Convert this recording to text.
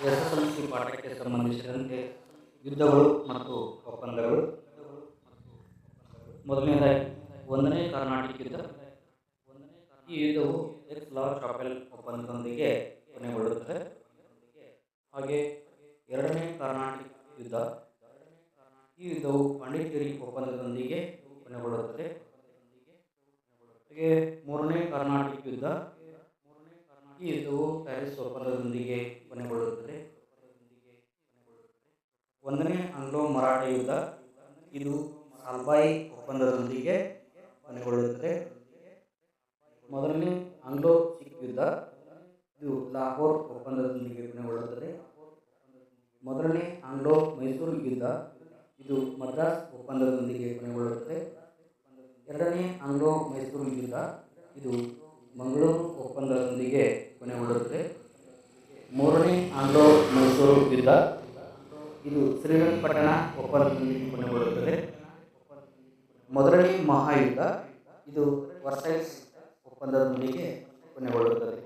SSLC ಪಾಠಕ್ಕೆ ಸಂಬಂಧಿಸಿದಂತೆ ಯುದ್ಧಗಳು ಮತ್ತು ಒಪ್ಪಂದಗಳು. ಮೊದಲನೇದಾಗಿ 1ನೇ ಕರ್ನಾಟಿಕ್ ಯುದ್ಧ. ಈ ಯುದ್ಧವು ಎಕ್ಸ್-ಲಾ-ಚಾಪೆಲ್ ಒಪ್ಪಂದದೊಂದಿಗೆ ಕೊನೆಗೊಳ್ಳುತ್ತದೆ. ಹಾಗೆ 2ನೇ ಕರ್ನಾಟಿಕ್ ಯುದ್ಧ. ಈ ಯುದ್ಧವು ಪಾಂಡಿಚೇರಿ ಒಪ್ಪಂದದೊಂದಿಗೆ ಕೊನೆಗೊಳ್ಳುತ್ತದೆ. ಹಾಗೆ 3ನೇ ಕರ್ನಾಟಿಕ್ ಯುದ್ಧ. ಈ ಯುದ್ಧವು ಪ್ಯಾರಿಸ್ ಒಪ್ಪಂದದೊಂದಿಗೆ ಕೊನೆಗೊಳ್ಳುತ್ತದೆ. 1ನೇ ಆಂಗ್ಲೋ ಮರಾಠ ಯುದ್ಧ. ಇದು ಸಾಲ್ಬಾಯಿ ಒಪ್ಪಂದದೊಂದಿಗೆ ಕೊನೆಗೊಳ್ಳುತ್ತದೆ. ಮೊದಲನೇ ಆಂಗ್ಲೋ ಸಿಖ್ ಯುದ್ಧ. ಇದು ಲಾಹೋರ್ ಒಪ್ಪಂದದೊಂದಿಗೆ ಕೊನೆಗೊಳ್ಳುತ್ತದೆ. ಮೊದಲನೇ ಆಂಗ್ಲೋ ಮೈಸೂರು ಯುದ್ಧ. ಇದು ಮದ್ರಾಸ್ ಒಪ್ಪಂದದೊಂದಿಗೆ ಕೊನೆಗೊಳ್ಳುತ್ತದೆ. 2ನೇ ಆಂಗ್ಲೋ ಮೈಸೂರು ಯುದ್ಧ. ಇದು ಮಂಗಳೂರು ಒಪ್ಪಂದದೊಂದಿಗೆ ಕೊನೆಗೊಳ್ಳುತ್ತದೆ. 3ನೇ ಆಂಗ್ಲೋ ಮೈಸೂರು ಯುದ್ಧ. ಇದು ಶ್ರೀರಂಗಪಟ್ಟಣ ಒಪ್ಪಂದದೊಂದಿಗೆ ಕೊನೆಗೊಳ್ಳುತ್ತದೆ. ಮೊದಲನೇ ಮಹಾಯುದ್ಧ. ಇದು ವರ್ಸೈಲ್ಸ್ ಒಪ್ಪಂದದೊಂದಿಗೆ ಕೊನೆಗೊಳ್ಳುತ್ತದೆ.